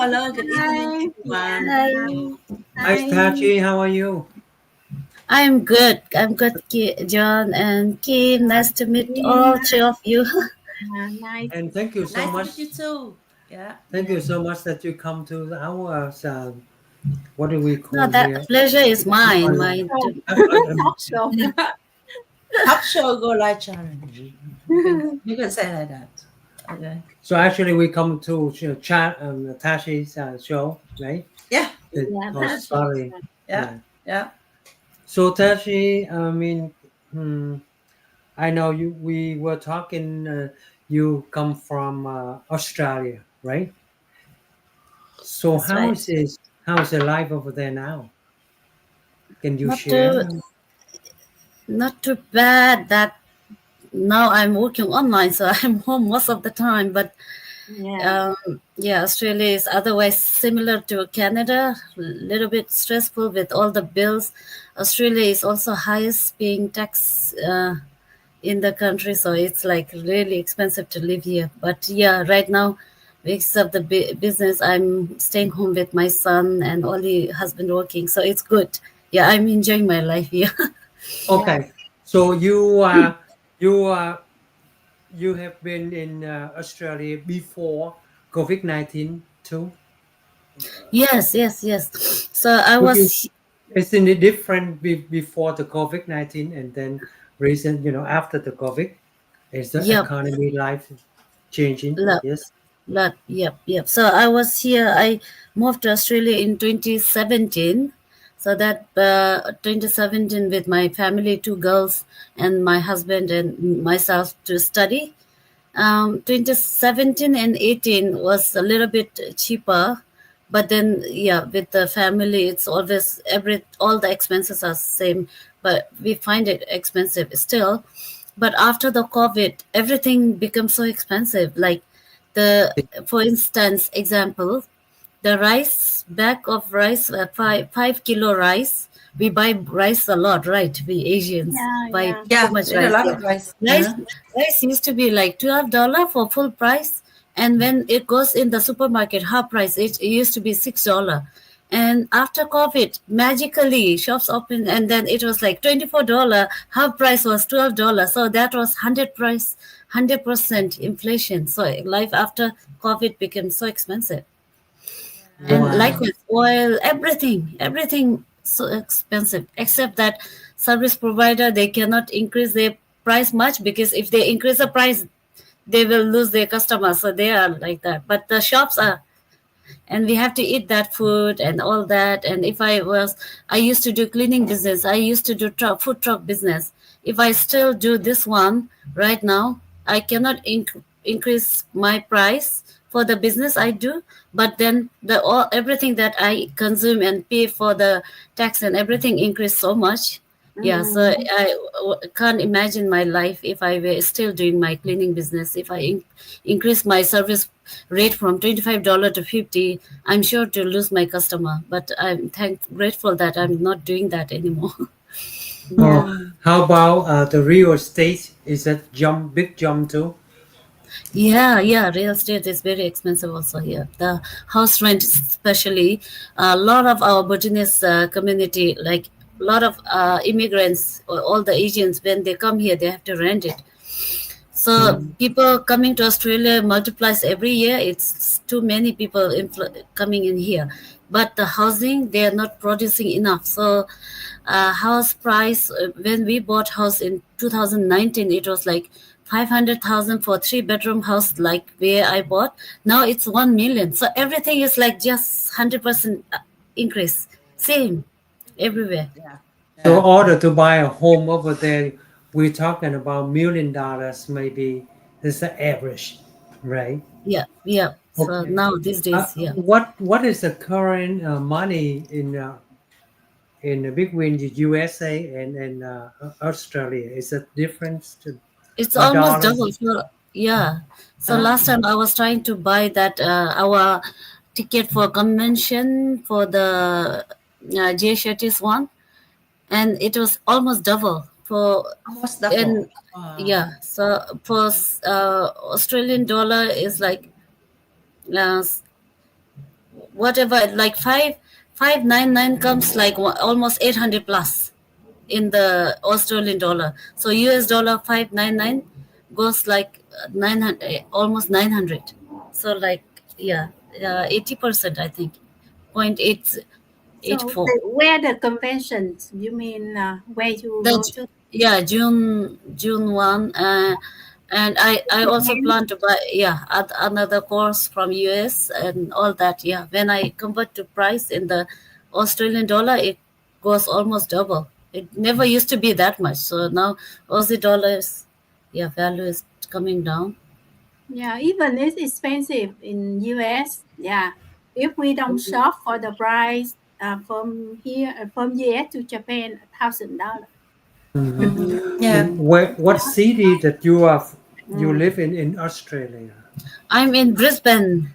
hello. Good evening, Hi. everyone. Hi. Hi, Tashi. How are you? I'm good. John and Kim. Nice to meet all three of you. Nice. Nice to to meet meet you too. Yeah. Thank you so much that you come to our what do we No, call here? that pleasure is mine. Online. Mine. Uh, Talk show. Talk show go live challenge. You can say like that. Okay. So actually, we come to chat Tashi's show, right? Yeah. It was That's sorry. Yeah. Yeah. Yeah. So Tashi, I mean, I know you. We were talking. You come from Australia, right? So That's right. How is the life over there now? Can you Not share? too, not too bad. That now I'm working online, so I'm home most of the time. But yeah, Australia is otherwise similar to Canada. A little bit stressful with all the bills. Australia is also highest paying tax in the country, so it's like really expensive to live here. But yeah, right now because of the business, I'm staying home with my son and only husband working, so it's good. Yeah, I'm enjoying my life here. Okay, so you you have been in Australia before COVID-19 too. Yes. So I Could you? was. Isn't it different before the COVID-19 and then recent? After the COVID, is the Yep. economy life changing? Yes. Yep. So I was here. I moved to Australia in 2017. So that 2017 with my family, two girls, and my husband and myself to study. 2017 and 18 was a little bit cheaper, but then yeah, with the family, it's always all the expenses are same, but we find it expensive still. But after the COVID, everything becomes so expensive. Like for instance, example, the rice bag of rice, 5 kilo rice. We buy rice a lot, right? We Asians buy too Yeah. much With a rice. lot Yeah. of rice. Rice, rice used to be like $12 for full price, and when it goes in the supermarket half price, it used to be $6. And after COVID, magically shops opened, and then it was like $24. Half price was $12. So that was 100% inflation. So life after COVID became so expensive. And Wow. likewise, oil, everything so expensive. Except that service provider, they cannot increase their price much, because if they increase the price, they will lose their customers. So they are like that. But the shops are, and we have to eat that food and all that. And if I used to do cleaning business, I used to do food truck business. If I still do this one right now, I cannot increase my price for the business I do. But then everything that I consume and pay for the tax and everything increased so much. Yeah, so I can't imagine my life if I were still doing my cleaning business. If I increase my service rate from $25 to 50, I'm sure to lose my customer. But I'm grateful that I'm not doing that anymore. Oh, how about the real estate? Is that big jump too? Yeah, real estate is very expensive also here. The house rent, especially, a lot of our Bhutanese community, like a lot of immigrants, or all the Asians, when they come here, they have to rent it. So people coming to Australia multiplies every year. It's too many people coming in here, but the housing, they are not producing enough. So, house price, when we bought house in 2019, it was like 500,000 for 3 bedroom house, like where I bought. Now it's 1 million. So everything is like just 100% increase. Same everywhere. Yeah. So in order to buy a home over there, we're talking about $1 million, maybe. That's the average, right? Yeah. So Okay. now these days, yeah. What is the current money in between the USA and Australia? Is it difference to It's a almost dollar? double. So, yeah. So Uh, last time I was trying to buy that our ticket for convention for the Jay Shetty's one, and it was almost double for. Almost double. And yeah, so for Australian dollar is like uh, whatever, like 599 comes like almost 800 plus in the Australian dollar. So US dollar 599 goes like 900, almost 900. So like, yeah, 80%, I think, point eight eight So four. where the conventions? You mean where you The go to? yeah, June 1, and I also Japan? plan to buy, yeah, another course from US and all that. Yeah, when I convert to price in the Australian dollar, it goes almost double. It never used to be that much, so now Aussie dollars, yeah, value is coming down. Yeah, even it's expensive in US. Yeah, if we don't shop for the price from here from US to Japan, $1,000. Yeah. What city that you Mm. live in Australia? I'm in Brisbane.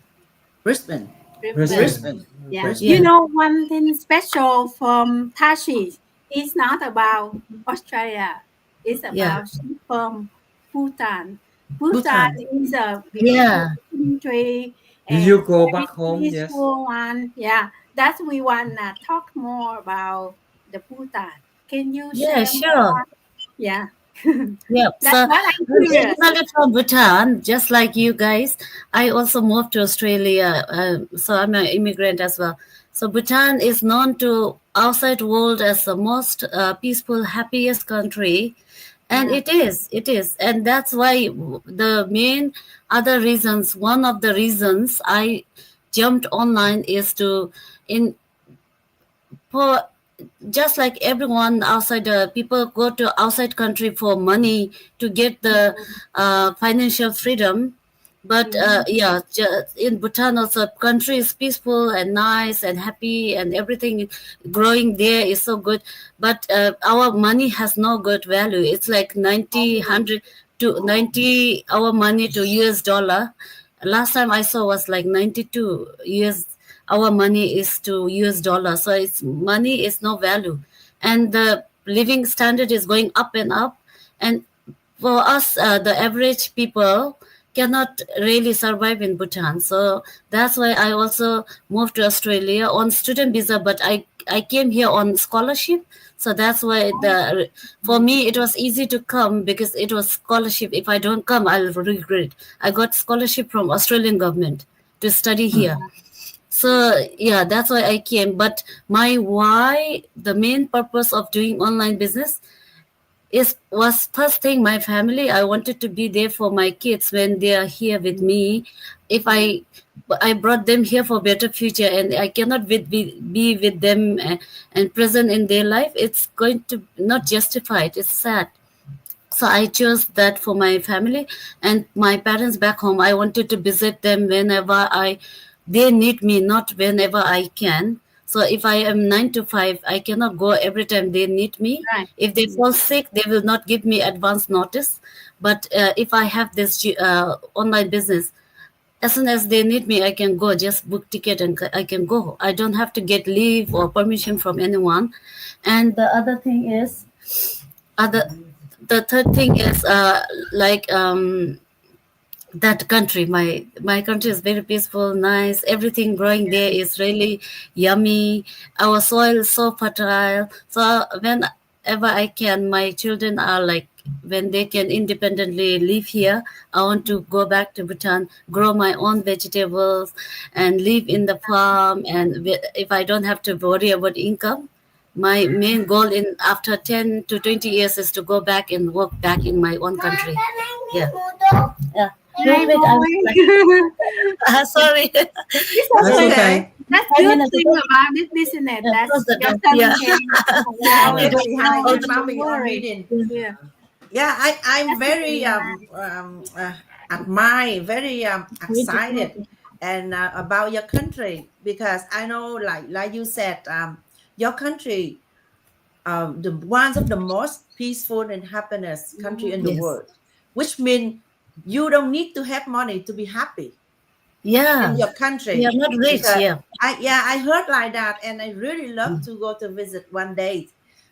Brisbane. Brisbane. Brisbane. Yeah, you Yeah, Brisbane. know one thing special from Tashi. It's not about Australia. It's yeah, about she's from Bhutan. Bhutan Bhutan. is a beautiful yeah, country Did and you go very back home? Yes. peaceful one. Yeah, that's we wanna talk more about the Bhutan. Can you yeah, share sure. more? Yeah, Yep. that's So what I'm I'm curious. originally from Bhutan, just like you guys. I also moved to Australia, so I'm an immigrant as well. So Bhutan is known to outside world as the most peaceful, happiest country, and Yeah. it is, and that's why the main other reasons. One of the reasons I jumped online is to in for just like everyone outside, people go to outside country for money to get the financial freedom, but Mhm. in Bhutan also country is peaceful and nice and happy and everything growing there is so good, but our money has no good value. It's like 90 Oh, 100 to 90 our money to US dollar. Last time I saw was like 92 US. Our money is to US dollar, so it's money is no value, and the living standard is going up and up, and for us, the average people cannot really survive in Bhutan. So that's why I also moved to Australia on student visa, but I came here on scholarship. So that's why the for me it was easy to come because it was scholarship. If I don't come, I'll regret. I got scholarship from Australian government to study here. So yeah, that's why I came. But my why, the main purpose of doing online business is was first thing my family. I wanted to be there for my kids when they are here with me. If I brought them here for better future, and I cannot be with them and present in their life, it's going to not justified. It's sad. So I chose that for my family and my parents back home. I wanted to visit them whenever they need me, not whenever I can. So if I am 9 to 5, I cannot go every time they need me. right. If they fall sick, they will not give me advance notice. But if I have this online business, as soon as they need me, I can go, just book ticket and I can go. I don't have to get leave or permission from anyone. And the other thing is, other the third thing is like that country, my country is very peaceful, nice. Everything growing there is really yummy. Our soil is so fertile. So whenever I can, my children are like, when they can independently live here, I want to go back to Bhutan, grow my own vegetables and live in the farm. And if I don't have to worry about income, my main goal in after 10 to 20 years is to go back and work back in my own country. Yeah. Yeah. Hi, Wait, wait, I'm boy. sorry. It's That's okay. okay. That's I good mean, thing about this business. yeah, That's close the your door. son Yeah. can Yeah, allow I it. it's don't behind know you, Don't the mommy. I'm worry. reading. Yeah, Yeah, I'm that's very really nice. admire, very excited, way. and about your country, because I know, like you said, your country, the one of the most peaceful and happiness country in the Yes. world, which means you don't need to have money to be happy in Yeah. your We are country. not rich. Because Yeah. I heard like that, and I really love to go to visit one day.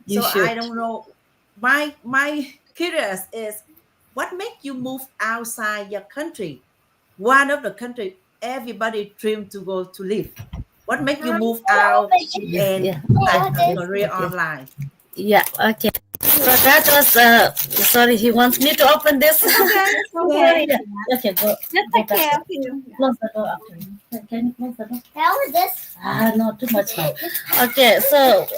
You So I should. don't know. My curious is, what make you move outside your country? One of the country everybody dream to go to live. What make you move out and Yeah. start a career online? Yeah. Okay. So that was sorry, he wants me to open this. Okay. Sorry, yeah. Okay, go. Just take care of him. Close the door after me. Can you close the door? How is this? Not too much now. Okay, so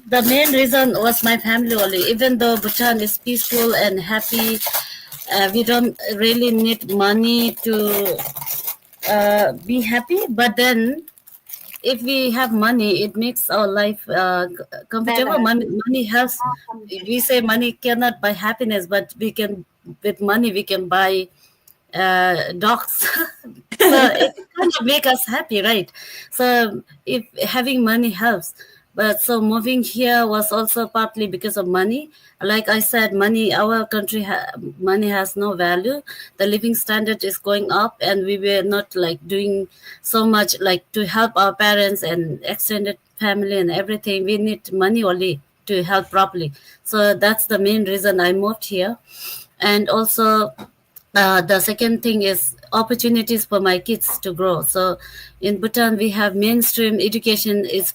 the main reason was my family only. Even though Bhutan is peaceful and happy, we don't really need money to be happy. But then, if we have money, it makes our life comfortable. Better. Money helps. We say money cannot buy happiness, but we can, with money, we can buy dogs. So it kind of make us happy, right? So if having money helps, but so moving here was also partly because of money. Like I said, money, our country, money has no value. The living standard is going up, and we were not like doing so much like to help our parents and extended family and everything. We need money only to help properly. So that's the main reason I moved here. And also the second thing is opportunities for my kids to grow. So in Bhutan, we have mainstream education. It's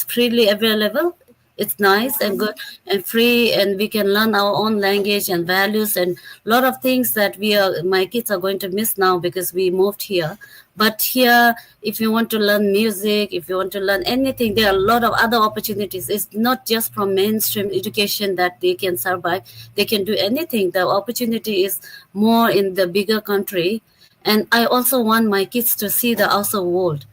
freely available. It's nice and good and free, and we can learn our own language and values and a lot of things that my kids are going to miss now because we moved here. But here, if you want to learn music, if you want to learn anything, there are a lot of other opportunities. It's not just from mainstream education that they can survive. They can do anything. The opportunity is more in the bigger country. And I also want my kids to see the outside world.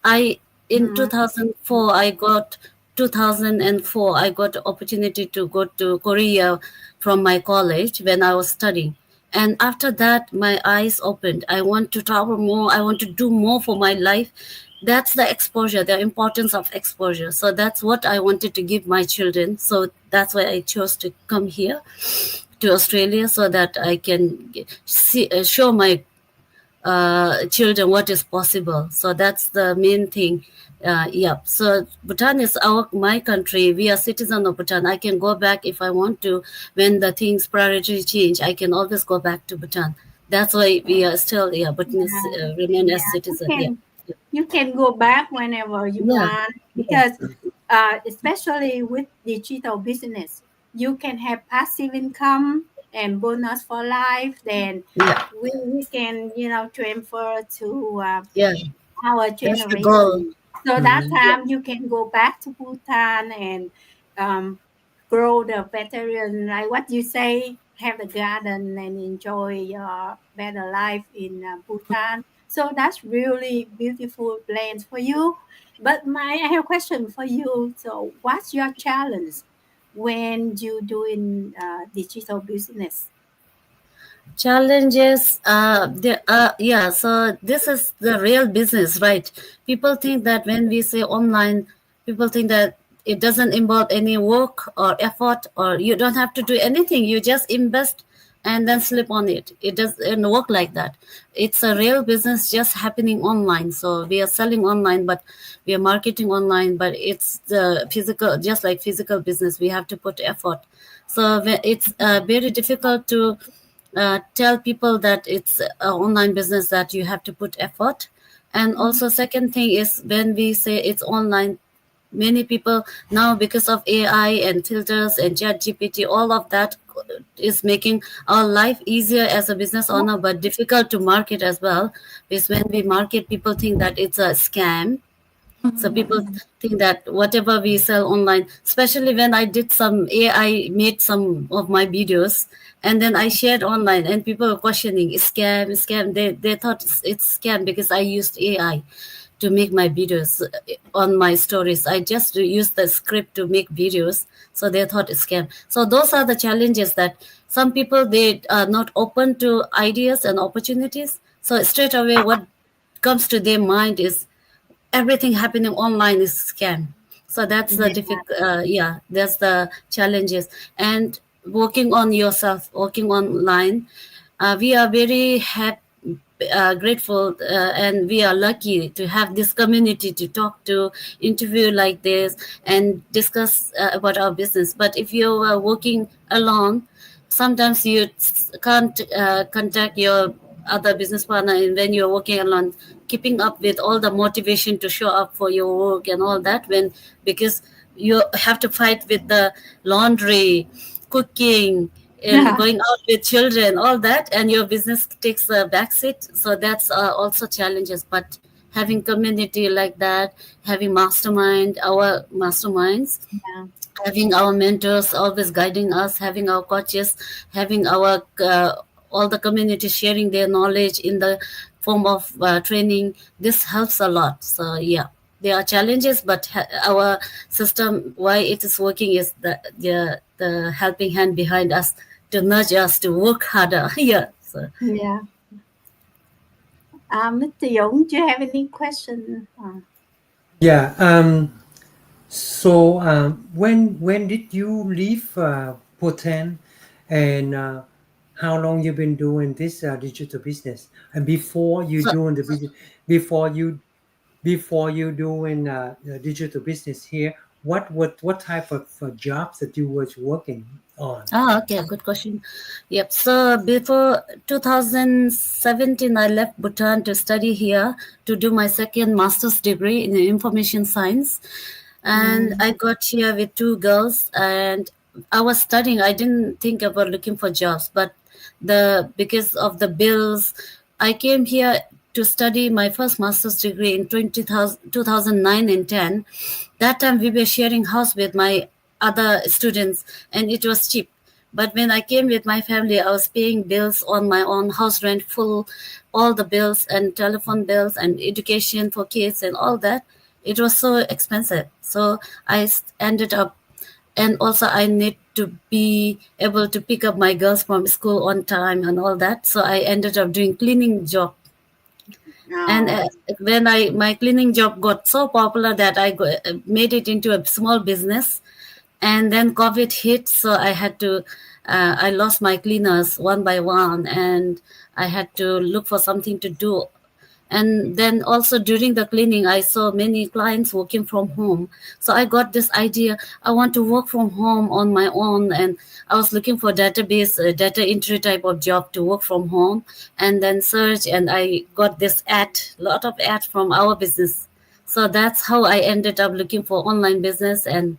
In 2004, I got the opportunity to go to Korea from my college when I was studying. And after that, my eyes opened. I want to travel more. I want to do more for my life. That's the exposure, the importance of exposure. So that's what I wanted to give my children. So that's why I chose to come here to Australia so that I can show my children what is possible. So that's the main thing. So Bhutan is my country. We are citizens of Bhutan. I can go back if I want to. When the things priority change, I can always go back to Bhutan. That's why we are still Bhutanese remain as citizens. You can go back whenever you want, because especially with digital business, you can have passive income and bonus for life. Then we can transfer to our generation. So that time you can go back to Bhutan and grow the vegetarian, like what you say, have the garden and enjoy your better life in Bhutan. So that's really beautiful plans for you. But I have a question for you. So what's your challenge when you doing digital business? Challenges so this is the real business, right? People think that when we say online, people think that it doesn't involve any work or effort, or you don't have to do anything, you just invest and then slip on it. It doesn't work like that. It's a real business just happening online. So we are selling online, but we are marketing online, but it's the physical, just like physical business, we have to put effort. So it's very difficult to tell people that it's an online business, that you have to put effort. And also second thing is, when we say it's online, many people now, because of AI and filters and ChatGPT, all of that is making our life easier as a business owner, but difficult to market as well. Because when we market, people think that it's a scam. So people think that whatever we sell online, especially when I did some AI, made some of my videos, and then I shared online, and people were questioning, scam. They thought it's scam because I used AI to make my videos on my stories. I just used the script to make videos, so they thought it's scam. So those are the challenges, that some people, they are not open to ideas and opportunities. So straight away, what comes to their mind is everything happening online is scam. So that's the that's the challenges. And working on yourself, working online, we are very grateful and we are lucky to have this community to talk to, interview like this, and discuss about our business. But if you are working alone, sometimes you can't contact your other business partner, and when you're working alone, keeping up with all the motivation to show up for your work and all that, because you have to fight with the laundry, cooking, and going out with children, all that, and your business takes a backseat. So that's also challenges. But having community like that, having our masterminds, Yeah. having our mentors always guiding us, having our coaches, having our all the community sharing their knowledge in the form of training, this helps a lot. So yeah, there are challenges, but our system, why it is working, is the helping hand behind us to nudge us to work harder. Yeah. So Yeah. Mr. Dũng, do you have any question? Yeah. So when did you leave Bhutan, and how long you been doing this digital business? And before you so doing the business, before you doing the digital business here, what type of jobs that you was working on? okay, good question. Yep. So before 2017, I left Bhutan to study here to do my second master's degree in information science. And I got here with two girls, and I was studying. I didn't think about looking for jobs, but because of the bills, I came here to study my first master's degree in 2009 and 10. That time we were sharing house with my other students, and it was cheap. But when I came with my family, I was paying bills on my own, house rent, full, all the bills and telephone bills and education for kids and all that. It was so expensive. So ended up, and also I need to be able to pick up my girls from school on time and all that. So I ended up doing cleaning job. And when my cleaning job got so popular that I made it into a small business, and then COVID hit, so I had to I lost my cleaners one by one, and I had to look for something to do. And then also during the cleaning, I saw many clients working from home, so I got this idea, I want to work from home on my own. And I was looking for database data entry type of job to work from home, and then search, and I got this lot of ads from our business. So that's how I ended up looking for online business. And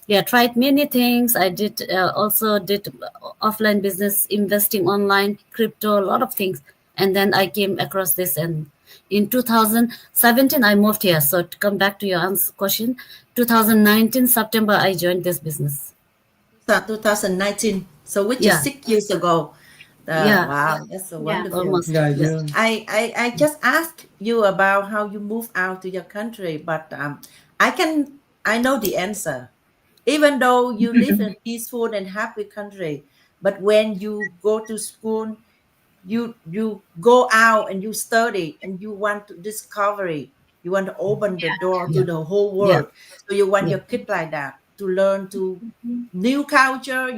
yeah, tried many things. I did also did offline business, investing online, crypto, a lot of things. And then I came across this, and in 2017 I moved here. So to come back to your question, 2019 September I joined this business. 2019, so which Yeah. is 6 years ago. Yeah. Wow, that's so wonderful. Almost. Yeah, Yes. I just asked you about how you moved out to your country, but I know the answer. Even though you live in a peaceful and happy country, but when you go to school, you go out and you study and you want to discovery, you want to open the door to Yeah. the whole Yeah. world. So you want Yeah. your kid like that to learn to new culture,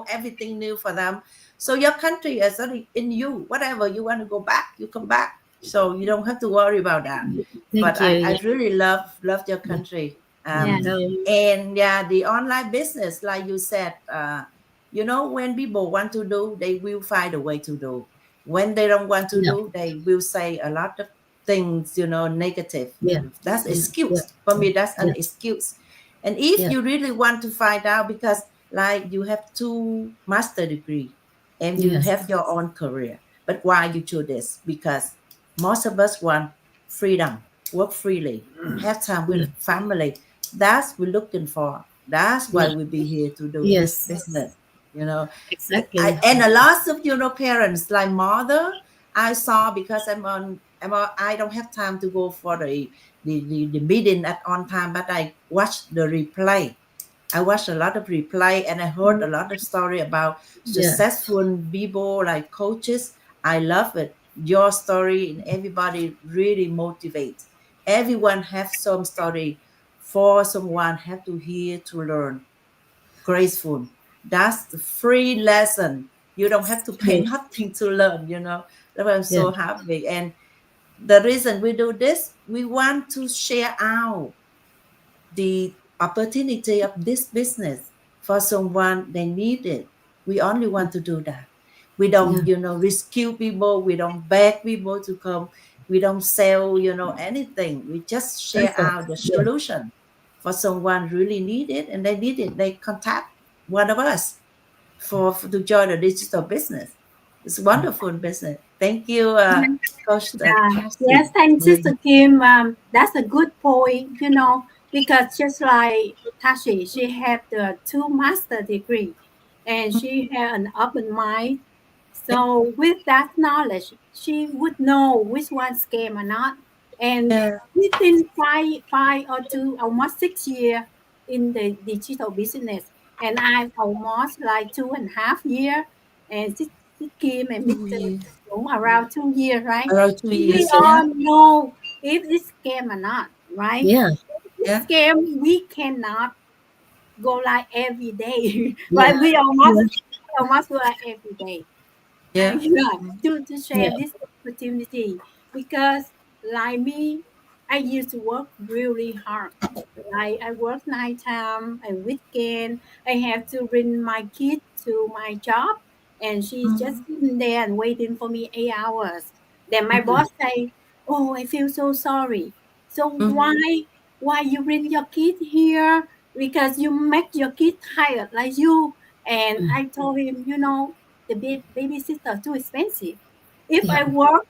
everything new for them. So your country is already in you. Whatever you want to go back, you come back. So you don't have to worry about that. Thank But you. I Yeah. really love your country. Yeah. And yeah, the online business, like you said, when people want to do, they will find a way to do. When they don't want to Yeah. do, they will say a lot of things, negative. Yeah. That's Yeah. excuse. For me, that's an Yeah. excuse. And if Yeah. you really want to find out, because like you have 2 master degree and you Yes. have your own career, but why you choose this? Because most of us want freedom, work freely, have time with family. That's we're looking for. That's why Yeah. we be here to do this Yes. business. Exactly. And a lot of parents like mother, I saw, because I don't have time to go for the meeting at on time, but I watched the replay. I watched a lot of replay, and I heard a lot of story about Yeah. successful people like coaches. I love it. Your story and everybody really motivates. Everyone have some story for someone have to hear to learn. Graceful. That's the free lesson. You don't have to pay True. nothing to learn. That's why I'm Yeah. so happy. And the reason we do this, we want to share out the opportunity of this business for someone they need it. We only want to do that. We don't, Yeah. rescue people. We don't beg people to come. We don't sell, anything. We just share out the solution for someone really need it, and they need it. They contact one of us to join the digital business. It's wonderful business. Thank you, Coach Yes, Tashi. thanks, Really. Sister Kim. That's a good point, because just like Tashi, she had the two master degree, and she had an open mind. Yeah. So with that knowledge, she would know which one scam or not. And Yeah. within five or two, almost 6 years in the digital business, and I almost like 2.5 years, and Sis Kim and Mr. Around 2 years, right? Around two We years. Yeah. all know if it's scam or not, right? Yeah. If it's Yeah. scam, we cannot go like every day, right? Yeah. We Yeah. almost go like every day. Yeah. To share Yeah. this opportunity, because like me, I used to work really hard. Like I work nighttime and weekend. I have to bring my kid to my job, and she's just sitting there and waiting for me 8 hours. Then my boss say, "Oh, I feel so sorry. So why you bring your kid here? Because you make your kid tired like you." And I told him, the babysitter too expensive. If Yeah. I work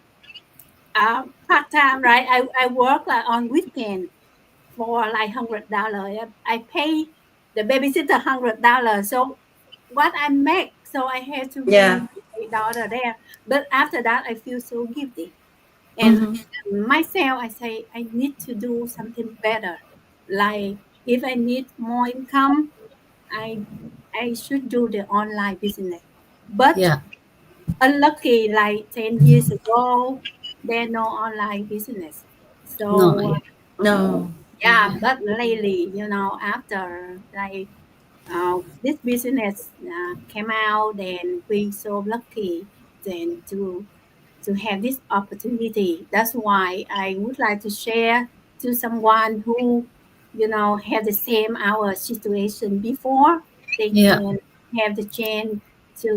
part time, right? I work like on weekend for like $100. I pay the babysitter $100. So what I make, so I had to Yeah. bring $8 there. But after that, I feel so guilty. And Mm-hmm. myself, I say I need to do something better. Like if I need more income, I I should do the online business. But Yeah. unlucky, like 10 years ago, there no online business. No. So Yeah. No. yeah, but lately, after like this business came out, and we so lucky then to have this opportunity. That's why I would like to share to someone who, had the same our situation before. They Yeah. can have the chance to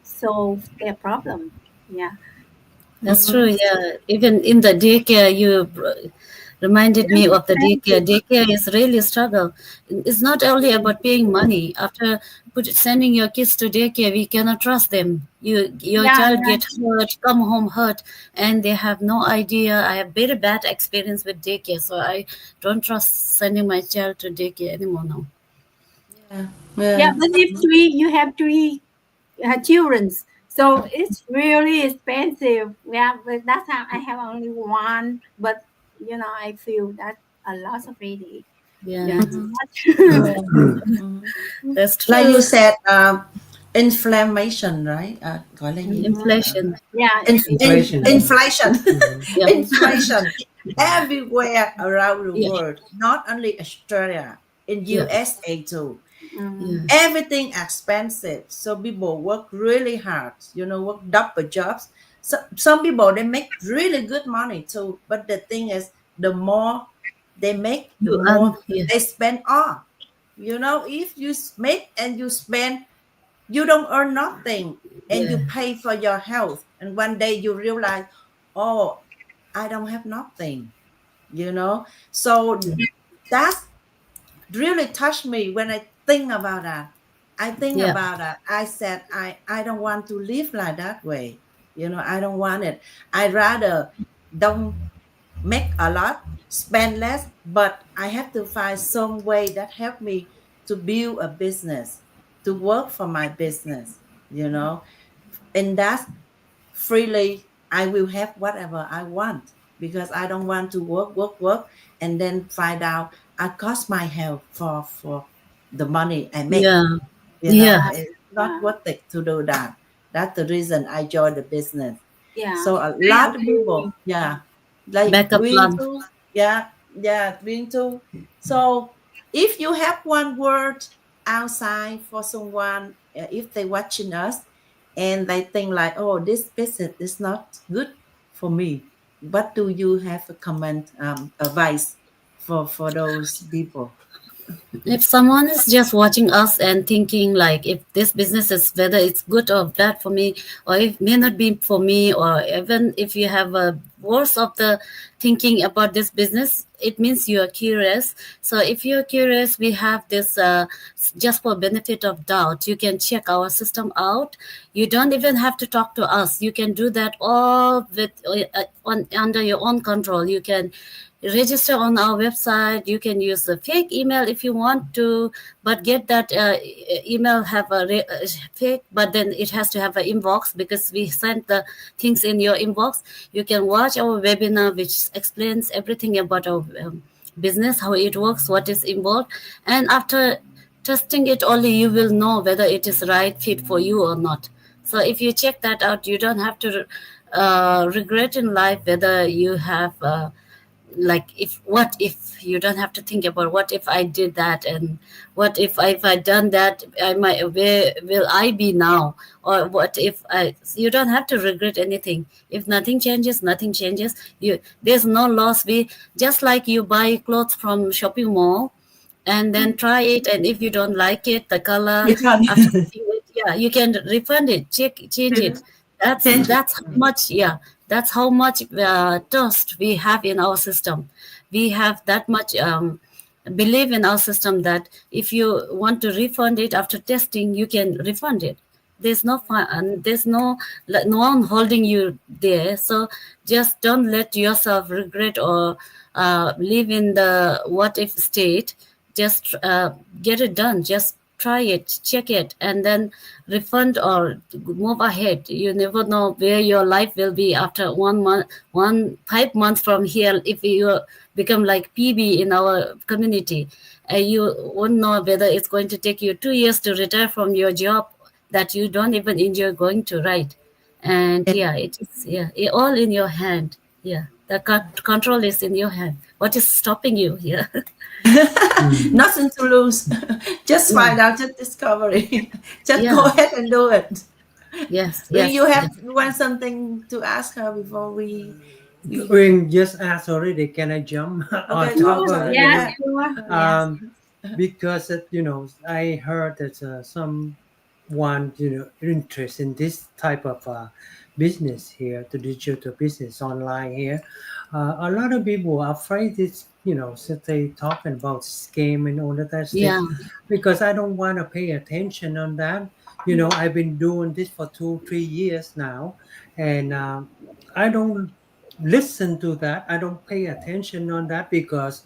solve their problem. Yeah. That's true. Yeah. Even in the daycare, you reminded me of the daycare. Daycare is really a struggle. It's not only about paying money. After sending your kids to daycare, we cannot trust them. Your Yeah, child yeah. get hurt, come home hurt, and they have no idea. I have very bad experience with daycare, so I don't trust sending my child to daycare anymore now. Yeah. Yeah, Yeah. but if you have three children, so it's really expensive. Yeah, but that time I have only one, but I feel that a lot of really, Yeah, too much. Yeah. Mhm. that's Like you true. said, inflammation, right? Gọi là gì? Inflation. Yeah, Inflation. Inflation. Mhm. Yeah. Inflation everywhere around the Yeah. world, not only Australia, in Yeah. USA too. mm, Yeah. Everything expensive. So people work really hard, work double jobs. So some people they make really good money too. But the thing is, the more they make, the You earn. more Yeah. they spend on. If you make and you spend, you don't earn nothing, and you Yeah. pay for your health. And one day you realize, oh, I don't have nothing. So that's really touched me when I think about that. I think Yeah. about that. I said, I don't want to live like that way. I don't want it. I'd rather don't make a lot, spend less, but I have to find some way that help me to build a business, to work for my business. And that's freely I will have whatever I want, because I don't want to work and then find out I cost my health for the money I make. Yeah. Yeah. yeah, It's not yeah, worth it to do that. That's the reason I joined the business. yeah. So a I lot of people, agree. yeah, like Backup doing plan. too, yeah, doing too. So if you have one word outside for someone, if they watching us and they think like, oh, this business is not good for me, what do you have a comment, advice for those people? If someone is just watching us and thinking like if this business is whether it's good or bad for me, or it may not be for me, or even if you have a worth of the thinking about this business, it means you are curious. So if you're curious, we have this just for benefit of doubt, you can check our system out. You don't even have to talk to us. You can do that all with under your own control. You can register on our website. You can use a fake email if you want to, but get that email have a fake, but then it has to have an inbox, because we send the things in your inbox. You can watch our webinar which explains everything about our business, how it works, what is involved, and after testing it only you will know whether it is right fit for you or not. So if you check that out, you don't have to regret in life whether you have like, if you don't have to think about what if I did that, and what if I done that, I might, where will I be now, or what if I, you don't have to regret anything. If nothing changes, nothing changes. You, there's no loss. We just like you buy clothes from shopping mall and then try it, and if you don't like it, the color, Return. after using it, yeah, you can refund it, change it. Change it. That's how much, yeah, that's how much trust we have in our system. We have that much believe in our system that if you want to refund it after testing, you can refund it. There's no fun, there's no one holding you there. So just don't let yourself regret or live in the what if state. Just get it done. Just try it, check it, and then refund or move ahead. You never know where your life will be after 5 months from here. If you become like PB in our community, you won't know whether it's going to take you 2 years to retire from your job that you don't even enjoy going to, right? And yeah, it is, yeah, all in your hand. Yeah, the control is in your hand. What is stopping you? Yeah. Nothing to lose. Just find out, just discover it. Just go ahead and do it. Yes. You want something to ask her before we Ring just asked already. Can I jump on Okay, top go of it? Yeah, ahead. sure. Because I heard that someone interest in this type of business here, the digital business online here. A lot of people are afraid it's so they talking about scam and all of that stuff. Yeah. Because I don't want to pay attention on that. I've been doing this for 2-3 years now, and I don't listen to that. I don't pay attention on that because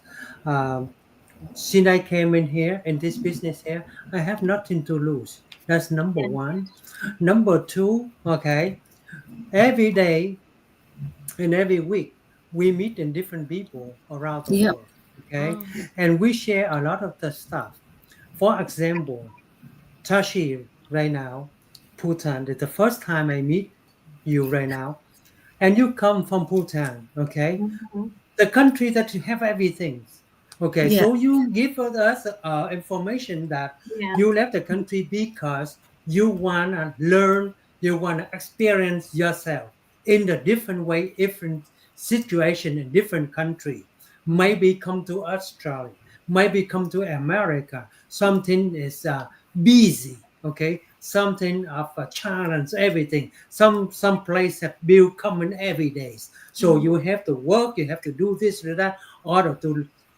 since I came in here in this business here, I have nothing to lose. That's number one. Number two, okay, every day and every week we meet in different people around the Yeah. world, okay, and we share a lot of the stuff. For example, Tashi right now, Bhutan, it's the first time I meet you right now, and you come from Bhutan, okay, the country that you have everything. Okay, Yeah. so you give us information that Yeah. you left the country because you want to learn, you want to experience yourself in a different way, different situation in different country. Maybe come to Australia, maybe come to America. Something is busy, okay, something of a challenge, everything. Some place have bill coming every day, so you have to work, you have to do this or that, order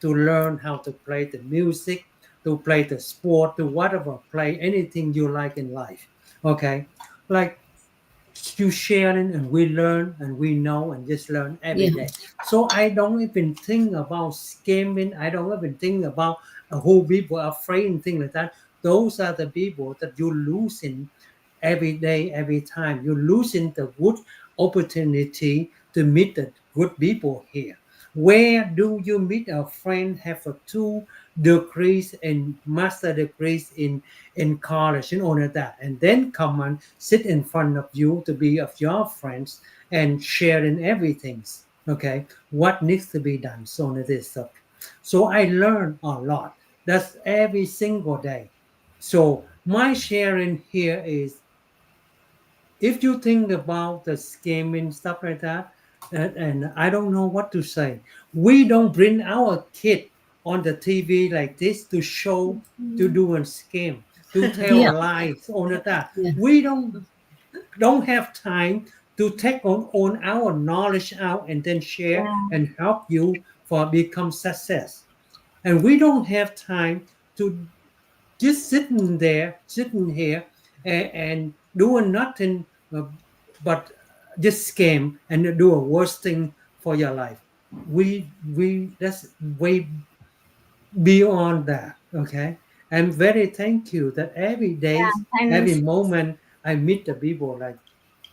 to learn how to play the music, to play the sport, to whatever, play anything you like in life. Okay, like you sharing and we learn and we know and just learn every Yeah. day. So I don't even think about scamming. I don't even think about who people are afraid and things like that. Those are the people that you losing every day, every time. You're losing the good opportunity to meet the good people here. Where do you meet a friend have a 2 degrees and master degrees in college and all of that, and then come and sit in front of you to be of your friends and sharing everything. Okay, what needs to be done, so on this stuff. So I learn a lot. That's every single day. So my sharing here is, if you think about the scamming stuff like that, and I don't know what to say. We don't bring our kid on the TV like this to show, to do a scam, to tell Yeah. lies, all of that. Yeah. We don't have time to take on our knowledge out and then share and help you for become success. And we don't have time to just sitting here and doing nothing but just scam and do a worst thing for your life. We that's way beyond that. Okay, I'm very thank you that every day, every Thanks. moment I meet the people like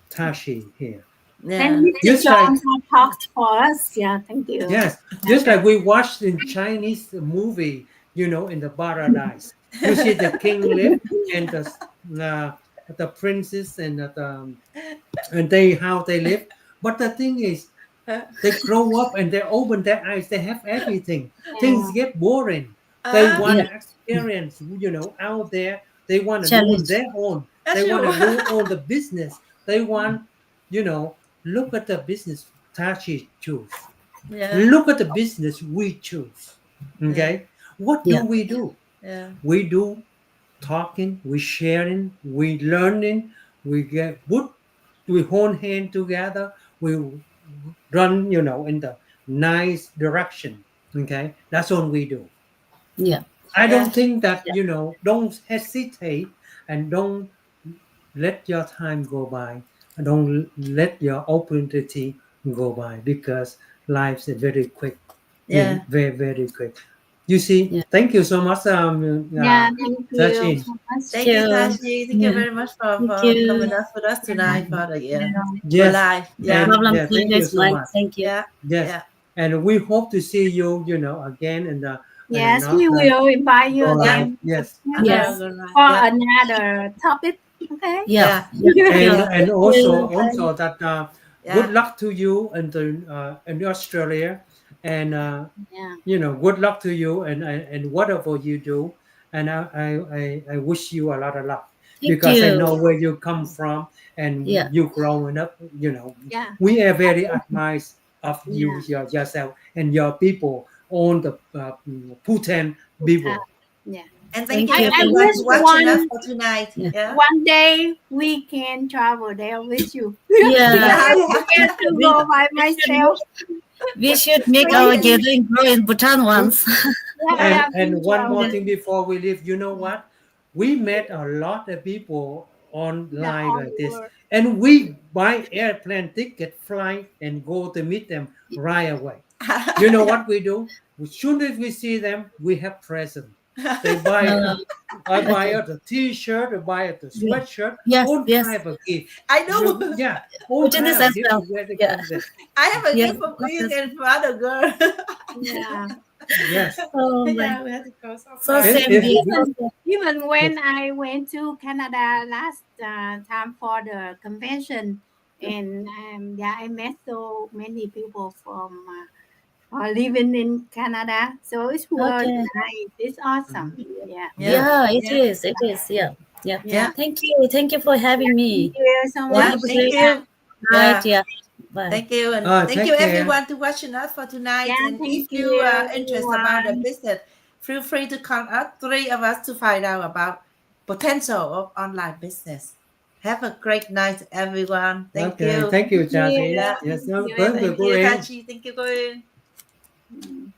Tashi here. And Yeah. Mr. Just John like talked for us. Yeah, thank you. yes, just like we watched in Chinese movie, in the paradise. You see the king live and the princess and they how they live. But the thing is, they grow up and they open their eyes. They have everything. Things get boring. They want Yeah. to experience, out there. They want to do on Challenge. their own. That's They want to true. do on the business. They want, look at the business Tachi choose. Yeah. Look at the business we choose. Yeah. Okay. What do Yeah. we do? Yeah. We do talking, we sharing, we learning, we hold hand together, we run, in the nice direction. Okay. That's all we do. Yeah. I Yeah. don't think that, Yeah. don't hesitate and don't let your time go by. Don't let your opportunity go by because life is very quick. Yeah. Very, very quick. You see, Yeah. thank you so much, Yeah, thank you Sachin. so much. Thank you, Thank you. Tashi. Thank you Yeah. very much for, Thank for you. coming up with us tonight for the we're Yes, live. No Yeah. and problem. yeah, thank Pleasure you is so mine. much. Thank you. Yeah. Yes, Yeah. and we hope to see you, again in Yes, we another will invite you go live. again Yes, Another Yes. good live. for Yeah. another topic. Okay. Yeah. Yeah. Yeah. and Sure. Yeah. and Thank also you. also that good Yeah. luck to you in Australia, and Yeah. good luck to you and whatever you do, and I wish you a lot of luck Thank because I know you. where you come from Yeah. and you growing up. Yeah. We are very admired of you Yeah. yourself and your people on the Bhutan Uh, people. yeah. And thank Thank you you. I Thank everyone wish to you. watching us for tonight. Yeah. Yeah. one day we can travel there with you. Yeah. Because Yeah. I Yeah. forget to We, go by we should myself. make We our can. gathering grow in Bhutan once. Yeah, Yeah. yeah, And future. one more thing before we leave, you know what? We met a lot of people Yeah, online all like the this, world. and we buy airplane ticket, fly, and go to meet them right away. You know Yeah. what we do? As soon as we see them, we have present. They buy, Uh, I buy okay. out a T-shirt, I buy out a Yeah. sweatshirt, Yes. all Yes. kind of gift. I know. Yeah, all Bhutan kind is of as gift well. where they Yeah. come there. I have a Yeah. gift for Queen Yes. and for other girl. Yeah. Yes, Oh my. Yeah, we have to go so So far. same if here. we, So Even same. even yes. when I went to Canada last time for the convention, and yeah, I met so many people from living in Canada. So it was Okay. nice. It's awesome. Mhm. Yeah, Yeah. Yeah, it Yeah. is. It is. Yeah. Yeah. yeah. Yeah. Thank you. Thank you for having Thank me. you so So Yeah. have much. a Thank great Yeah, you. night. Yeah. Yeah. Bye. Thank you, and thank you Take care. everyone to watching us for tonight. yeah. And if Thank you you, are interested about the everyone. business, feel free to contact three of us to find out about potential of online business. Have a great night, everyone. Thank Okay, you. thank you, Thank Jackie. Yeah. you. Yes, Thank you, thank you, Thank you, everyone. Corinne. Tachi. Thank you, Corinne. Mm.